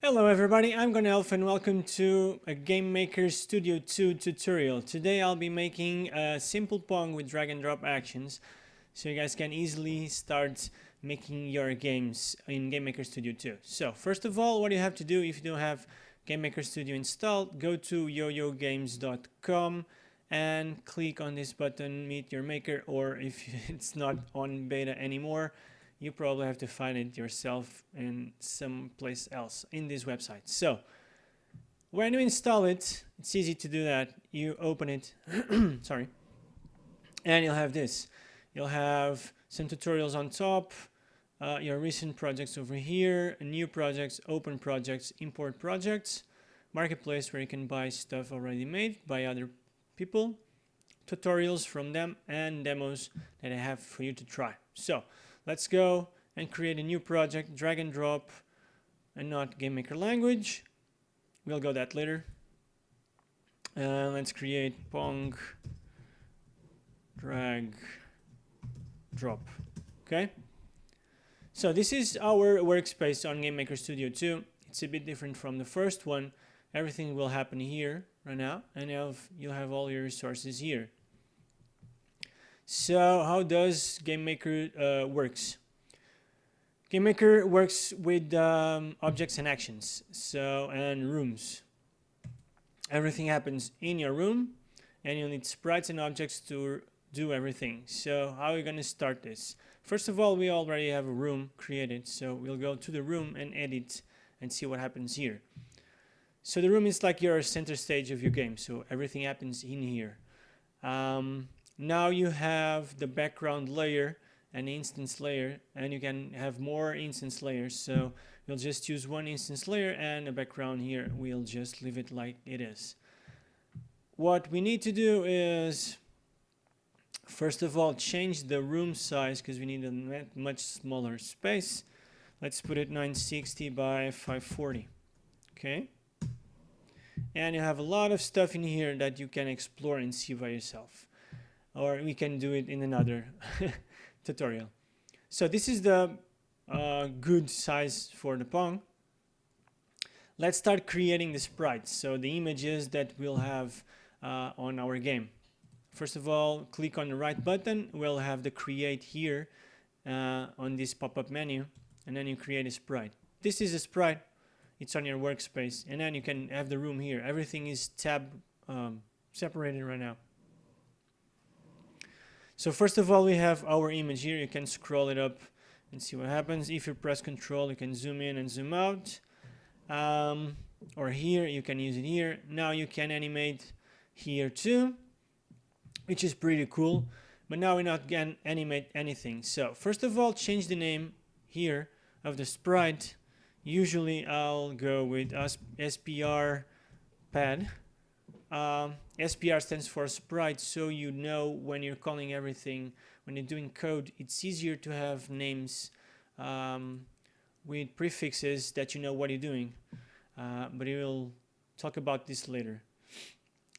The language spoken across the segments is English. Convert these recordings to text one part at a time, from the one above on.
Hello everybody, I'm gonelf and welcome to a GameMaker Studio 2 tutorial. Today I'll be making a simple Pong with drag and drop actions so you guys can easily start making your games in GameMaker Studio 2. So first of all, what you have to do if you don't have GameMaker Studio installed, go to yoyogames.com and click on this button, Meet Your Maker, or if it's not on beta anymore, you probably have to find it yourself in some place else in this website. So when you install it, it's easy to do that. You open it, sorry, and you'll have this. You'll have some tutorials on top, your recent projects over here, new projects, open projects, import projects, marketplace where you can buy stuff already made by other people, tutorials from them, and demos that I have for you to try. So let's go and create a new project, drag and drop, and not GameMaker language. We'll go that later. Let's create Pong, drag, drop. Okay. So this is our workspace on GameMaker Studio 2. It's a bit different from the first one. Everything will happen here right now, and you'll have all your resources here. So how does GameMaker works? GameMaker works with objects and actions, and rooms. Everything happens in your room, and you'll need sprites and objects to do everything. So how are we going to start this? First of all, we already have a room created, so we'll go to the room and edit and see what happens here. So the room is like your center stage of your game, so everything happens in here. Now you have the background layer and instance layer, and you can have more instance layers. So we'll just use one instance layer and a background here. We'll just leave it like it is. What we need to do is, first of all, change the room size because we need a much smaller space. Let's put it 960 by 540. Okay. And you have a lot of stuff in here that you can explore and see by yourself. Or we can do it in another tutorial. So this is the good size for the Pong. Let's start creating the sprites, so the images that we'll have on our game. First of all, click on the right button. We'll have the create here on this pop-up menu, and then you create a sprite. This is a sprite. It's on your workspace, and then you can have the room here. Everything is separated right now. So first of all, we have our image here. You can scroll it up and see what happens. If you press Control, you can zoom in and zoom out. Or here, you can use it here. Now you can animate here too, which is pretty cool. But now we're not going to animate anything. So first of all, change the name here of the sprite. Usually I'll go with SPR pad. SPR stands for sprite, so you know when you're calling everything, when you're doing code, it's easier to have names with prefixes that you know what you're doing. But we'll talk about this later.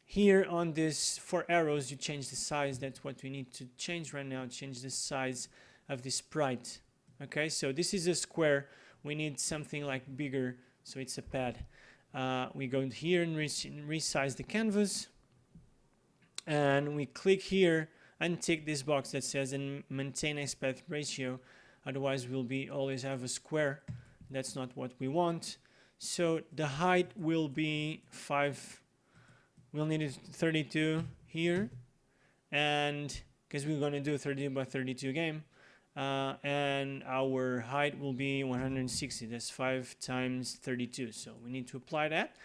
Here on this 4 arrows, you change the size. That's what we need to change right now. Change the size of the sprite. Okay, so this is a square. We need something like bigger, so it's a pad. We go here and resize the canvas, and we click here and tick this box that says and maintain aspect ratio. Otherwise we'll always have a square. That's not what we want. So the height will be 5. We'll need it 32 here, and because we're going to do 32 by 32 game. And our height will be 160. That's 5 times 32. So we need to apply that.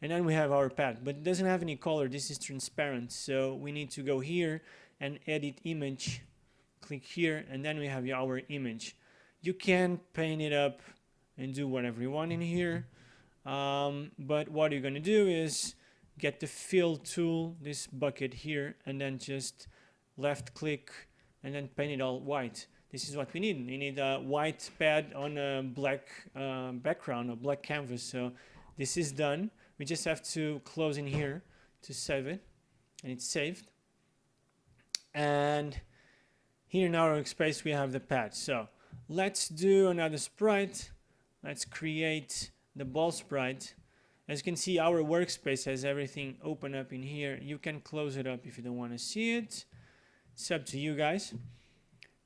And then we have our pad. But it doesn't have any color. This is transparent. So we need to go here and edit image. Click here. And then we have our image. You can paint it up and do whatever you want in here. But what you're going to do is get the fill tool, this bucket here, and then just left click and then paint it all white. This is what we need. We need a white pad on a black background, a black canvas. So this is done. We just have to close in here to save it. And it's saved. And here in our workspace, we have the pad. So let's do another sprite. Let's create the ball sprite, as you can see, our workspace has everything open up in here. You can close it up if you don't want to see it. It's up to you guys.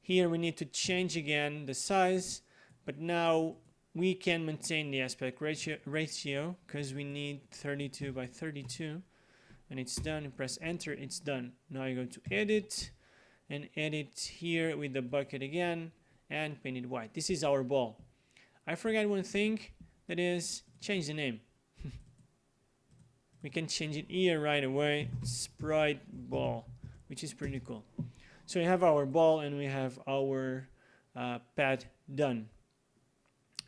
Here we need to change again the size, but now we can maintain the aspect ratio because we need 32 by 32, and it's done. You press enter, it's done. Now you go to edit and edit here with the bucket again and paint it white. This is our ball. I forgot one thing, that is change the name. We can change it here right away, sprite ball, which is pretty cool. So we have our ball and we have our pad done.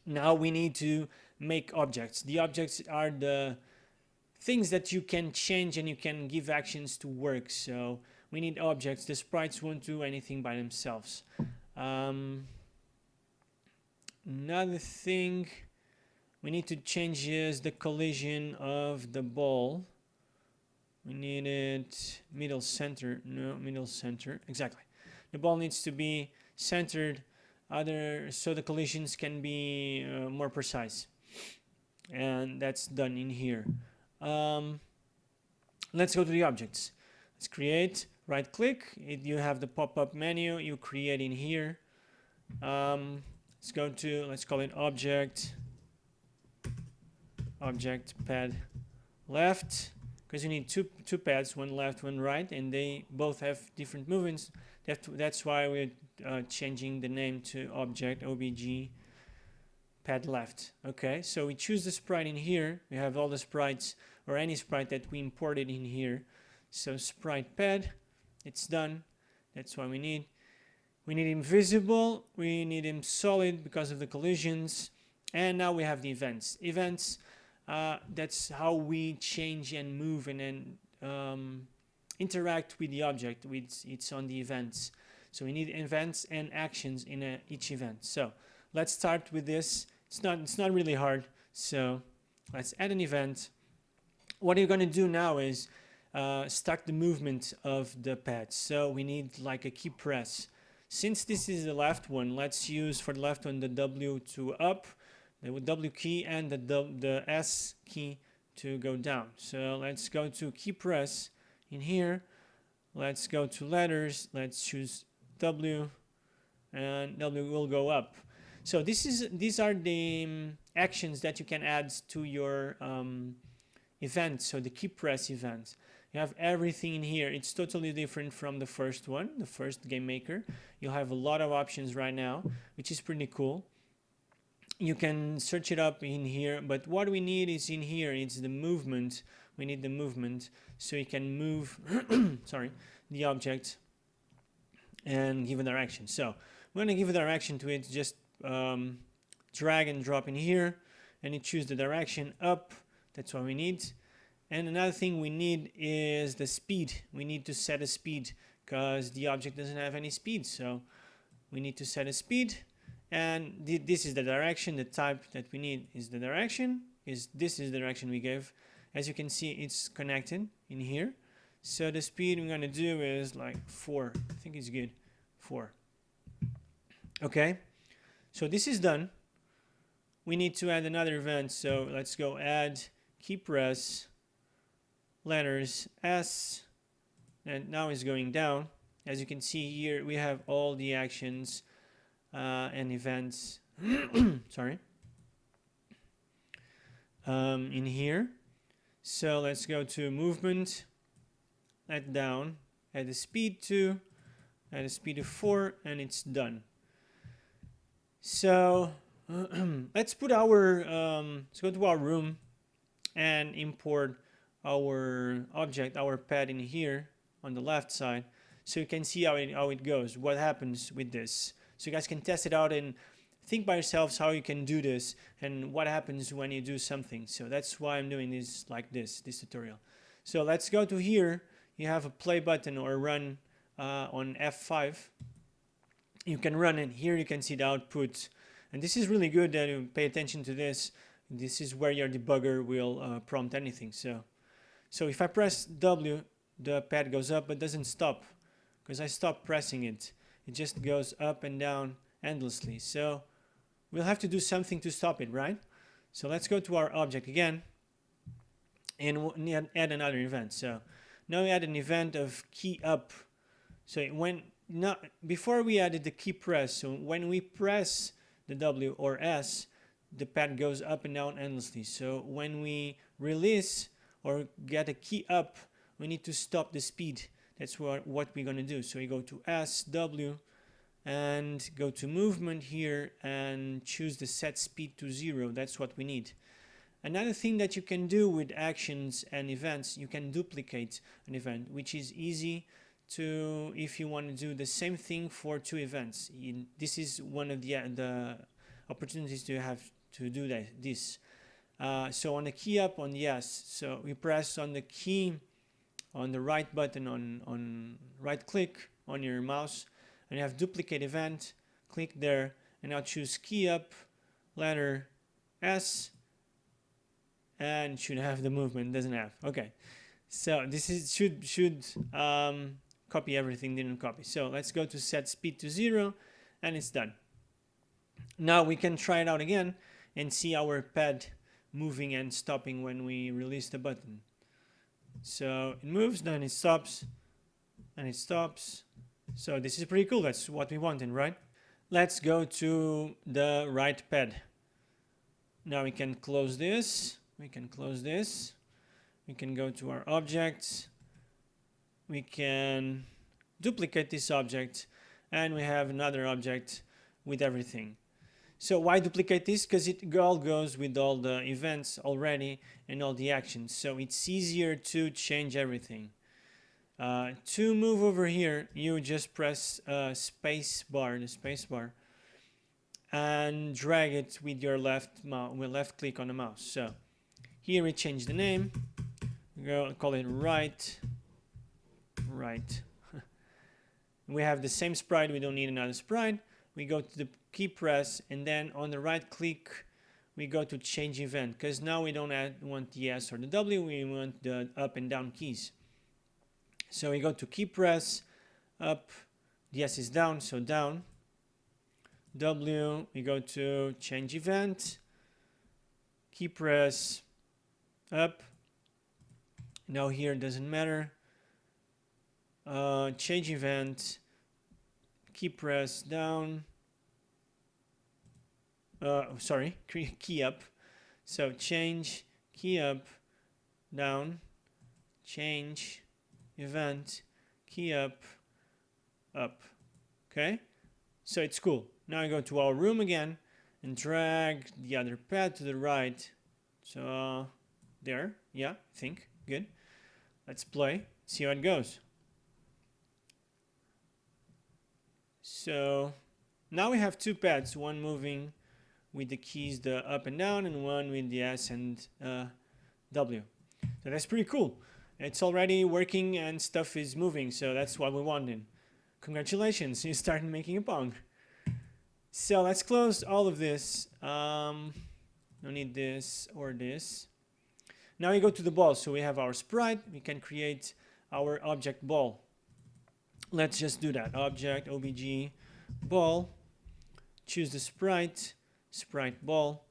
Now we need to make objects. The objects are the things that you can change and you can give actions to work. So we need objects. The sprites won't do anything by themselves. Another thing we need to change is the collision of the ball. We need it middle center. No, middle center. Exactly. The ball needs to be centered so the collisions can be more precise. And that's done in here. Let's go to the objects. Let's create. Right click. You have the pop-up menu. You create in here. Let's call it object pad left, because you need two pads, one left, one right, and they both have different movements. That's why we're changing the name to object obj pad left. Okay, so we choose the sprite in here. We have all the sprites, or any sprite that we imported in here. So sprite pad, it's done. That's what we need. We need him visible, we need him solid because of the collisions, and now we have the events. That's how we change and move and then interact with the object. It's on the events. So we need events and actions in each event. So let's start with this. It's not really hard. So let's add an event. What you're going to do now is start the movement of the pad. So we need like a key press. Since this is the left one, let's use for the left one the W to up, the W key, and the S key to go down. So let's go to key press in here. Let's go to letters. Let's choose W, and W will go up. So these are the actions that you can add to your event. So the key press event. You have everything in here. It's totally different from the first one, the first GameMaker. You'll have a lot of options right now, which is pretty cool. You can search it up in here, but what we need is in here. It's the movement. We need the movement so you can move sorry, the object and give a direction. So we're going to give a direction to it. Just drag and drop in here, and you choose the direction up. That's what we need. And another thing we need is the speed. We need to set a speed because the object doesn't have any speed. So we need to set a speed. And this is the direction. The type that we need is the direction. This is the direction we gave. As you can see, it's connected in here. So the speed we're going to do is like 4. I think it's good. 4. Okay. So this is done. We need to add another event. So let's go add key press. Letters S, and now it's going down. As you can see here, we have all the actions and events sorry, in here. So let's go to movement, add down, add a speed to, add a speed of 4, and it's done. So let's put our let's go to our room and import our object, our pad in here on the left side, so you can see how it goes, what happens with this. So you guys can test it out and think by yourselves how you can do this and what happens when you do something. So that's why I'm doing this like this tutorial. So let's go to here. You have a play button or run on F5. You can run it. Here you can see the output. And this is really good that you pay attention to this. This is where your debugger will prompt anything. So if I press W, the pad goes up but doesn't stop because I stopped pressing it. It just goes up and down endlessly. So we'll have to do something to stop it, right? So let's go to our object again and add another event. So now we add an event of key up. So before we added the key press, so when we press the W or S, the pad goes up and down endlessly. So when we release or get a key up, we need to stop the speed. That's what we're going to do. So we go to S, W, and go to movement here and choose the set speed to 0. That's what we need. Another thing that you can do with actions and events, you can duplicate an event, which is easy to, if you want to do the same thing for 2 events. This is one of the opportunities to have to do this. So on the key up on the S, so we press on the key on the right button on right click on your mouse, and you have duplicate event, click there, and now choose key up, letter S, and should have the movement. Doesn't have. Okay, so this is should copy everything, didn't copy. So let's go to set speed to 0, and it's done. Now we can try it out again and see our pad moving and stopping when we release the button. So it moves, then it stops, and it stops. So this is pretty cool. That's what we wanted, right? Let's go to the right pad. Now we can close this. We can close this. We can go to our objects. We can duplicate this object, and we have another object with everything. So why duplicate this? Because it all goes with all the events already and all the actions. So it's easier to change everything. To move over here, you just press space bar, the space bar, and drag it with your left click on the mouse. So here we change the name. Call it right. We have the same sprite. We don't need another sprite. We go to the key press, and then on the right click we go to change event, because now we don't want the S or the W, we want the up and down keys. So we go to key press, up, the S is down, so down. W, we go to change event, key press, up. Now here it doesn't matter. Change event, key press, down. Sorry, key up. So change, key up, down, change, event, key up, up. Okay? So it's cool. Now I go to our room again and drag the other pad to the right. So there, yeah, I think, good. Let's play, see how it goes. So now we have 2 pads, one moving with the keys, the up and down, and one with the S and W. So that's pretty cool. It's already working and stuff is moving, so that's what we wanted. Congratulations, you started making a Pong. So let's close all of this. No need this or this. Now we go to the ball. So we have our sprite. We can create our object ball. Let's just do that. Object, obj, ball. Choose the sprite ball.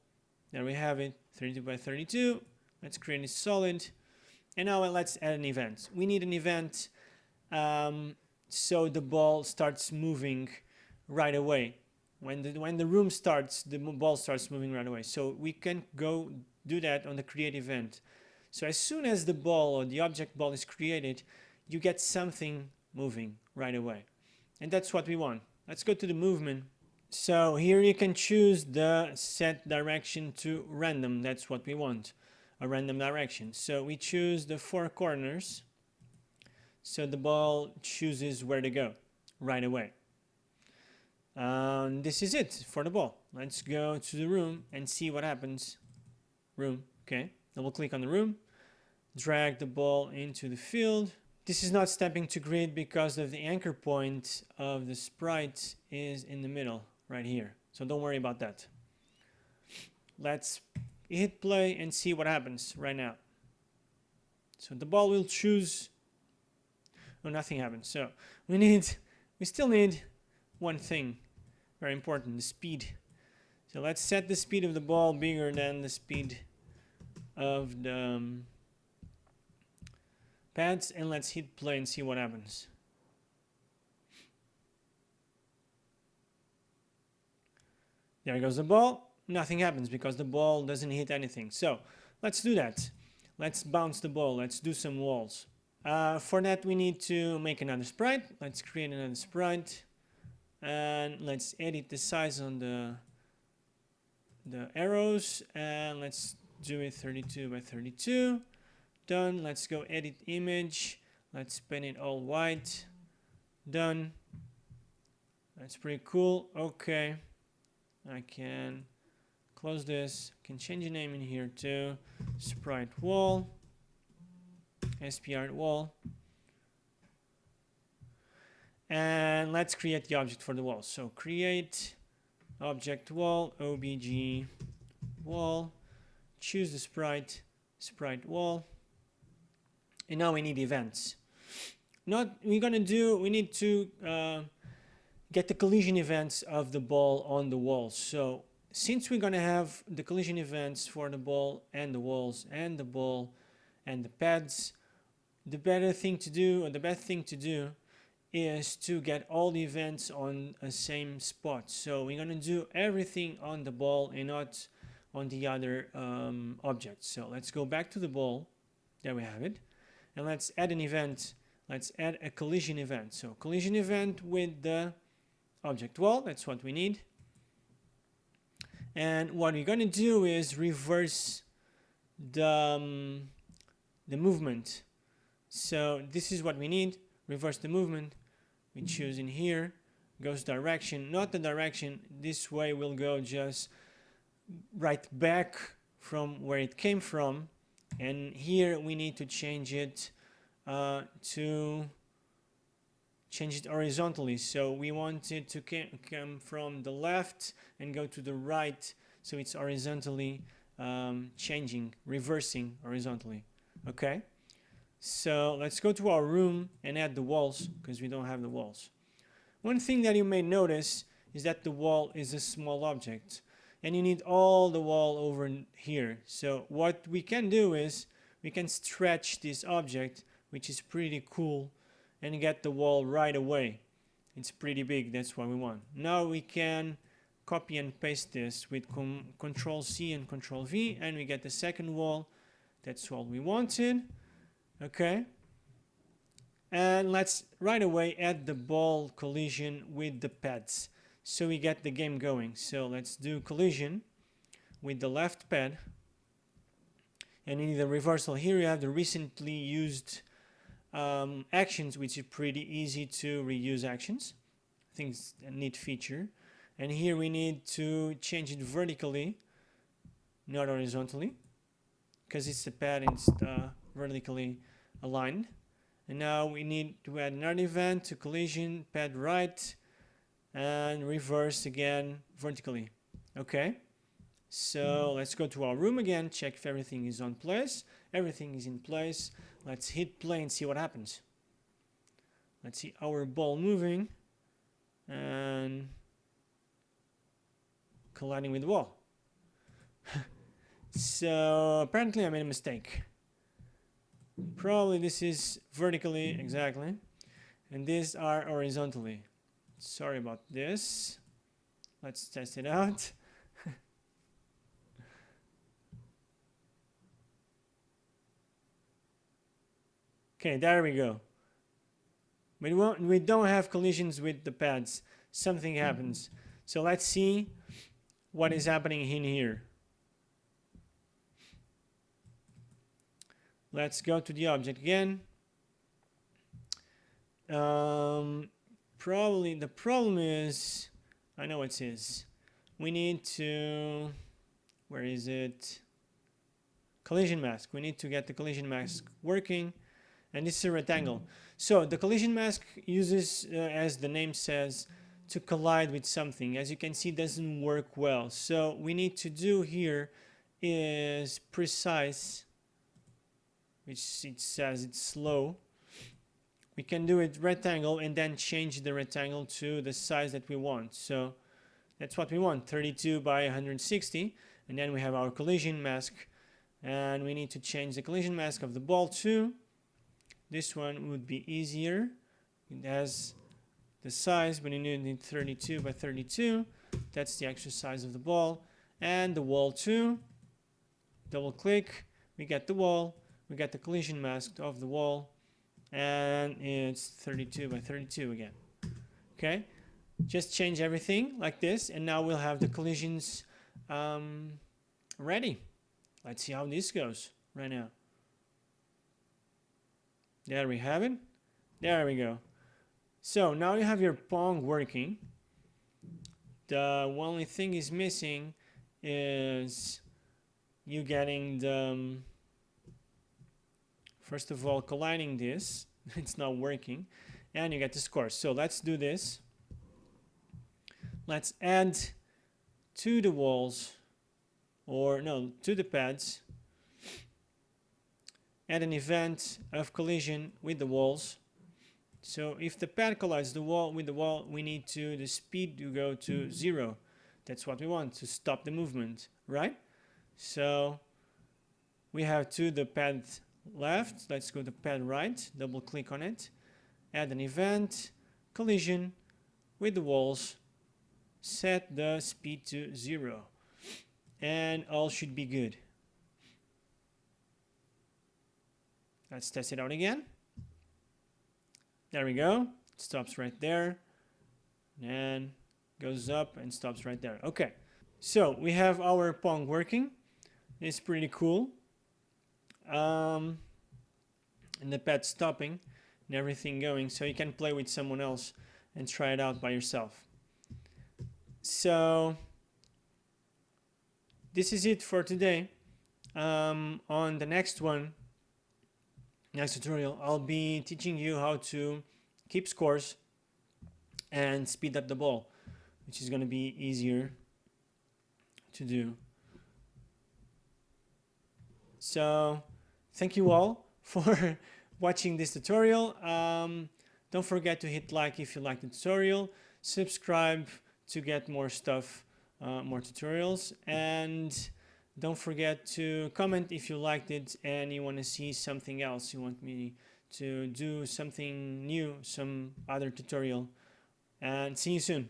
There we have it, 32 by 32. Let's create a solid. And now let's add an event. We need an event so the ball starts moving right away. When the room starts, the ball starts moving right away. So we can go do that on the create event. So as soon as the ball or the object ball is created, you get something moving right away. And that's what we want. Let's go to the movement. So here you can choose the set direction to random. That's what we want, a random direction. So we choose the 4 corners. So the ball chooses where to go right away. This is it for the ball. Let's go to the room and see what happens. Room, okay. Double click on the room, drag the ball into the field. This is not stepping to grid because of the anchor point of the sprite is in the middle right here. So don't worry about that. Let's hit play and see what happens right now. So the ball will choose. Oh, nothing happens. So we still need one thing, very important, the speed. So let's set the speed of the ball bigger than the speed of the pads, and let's hit play and see what happens. There goes the ball. Nothing happens because the ball doesn't hit anything. So let's do that. Let's bounce the ball. Let's do some walls. For that we need to make another sprite. Let's create another sprite and let's edit the size on the arrows, and let's do it 32 by 32. Done. Let's go edit image. Let's paint it all white. Done. That's pretty cool. Okay, I can close this. Can change the name in here too. Sprite wall, SPR wall, and let's create the object for the wall. So create object wall, obj wall, choose the sprite wall, and now we need events. We need to get the collision events of the ball on the wall. So since we're gonna have the collision events for the ball and the walls and the ball and the pads, the best thing to do is to get all the events on a same spot. So we're gonna do everything on the ball and not on the other objects. So let's go back to the ball. There we have it. And let's add an event. Let's add a collision event. So collision event with the object wall. That's what we need. And what we're gonna do is reverse the movement. So this is what we need. Reverse the movement. We choose in here, goes direction, not the direction. This way will go just right back from where it came from. And here we need to change it horizontally. So we want it to come from the left and go to the right. So it's horizontally changing, reversing horizontally. Okay. So let's go to our room and add the walls because we don't have the walls. One thing that you may notice is that the wall is a small object and you need all the wall over here. So what we can do is we can stretch this object, which is pretty cool, and get the wall right away. It's pretty big, that's what we want. Now we can copy and paste this with Control C and Control V, and we get the second wall. That's all we wanted. Okay, and let's right away add the ball collision with the pads so we get the game going. So let's do collision with the left pad, and in the reversal here you have the recently used actions, which is pretty easy to reuse actions. I think it's a neat feature. And here we need to change it vertically, not horizontally, because it's the pad and it's vertically aligned. And now we need to add another event to collision, pad right, and reverse again vertically. Okay, so let's go to our room again, check if everything is on place. Everything is in place. Let's hit play and see what happens. Let's see our ball moving and colliding with the wall. So apparently I made a mistake. Probably this is vertically, exactly, and these are horizontally. Sorry about this. Let's test it out. Okay, there we go. We don't have collisions with the pads. Something happens. So let's see what is happening in here. Let's go to the object again. Probably the problem is, I know what it is. We need to, where is it? Collision mask. We need to get the collision mask working. And this is a rectangle. So the collision mask uses, as the name says, to collide with something. As you can see, it doesn't work well. So we need to do here is precise, which it says it's slow. We can do it rectangle and then change the rectangle to the size that we want. So That's what we want, 32 by 160. And then we have our collision mask, and we need to change the collision mask of the ball too. This one would be easier. It has the size, but you need 32 by 32. That's the extra size of the ball. And the wall too. Double click, we get the wall, we get the collision mask of the wall, and it's 32 by 32 again. Okay, just change everything like this, and now we'll have the collisions ready. Let's see how this goes right now. There we have it. There we go. So now you have your Pong working. The only thing is missing is you getting the first of all colliding this. It's not working, and you get the score. So let's do this. Let's add to the walls, or no, to the pads, add an event of collision with the walls. So if the pad collides the wall with the wall, we need the speed to go to 0. That's what we want, to stop the movement, right? So we have to the pad left. Let's go to pad right, double click on it, add an event, collision with the walls, set the speed to 0, and all should be good. Let's test it out again. There we go. It stops right there, and goes up and stops right there. Okay, so we have our Pong working. It's pretty cool. And the pad stopping and everything going, so you can play with someone else and try it out by yourself. So this is it for today. On the next tutorial, I'll be teaching you how to keep scores and speed up the ball, which is going to be easier to do. So thank you all for watching this tutorial. Don't forget to hit like if you like the tutorial, subscribe to get more stuff, more tutorials, and don't forget to comment if you liked it and you want to see something else, you want me to do something new, some other tutorial, and see you soon.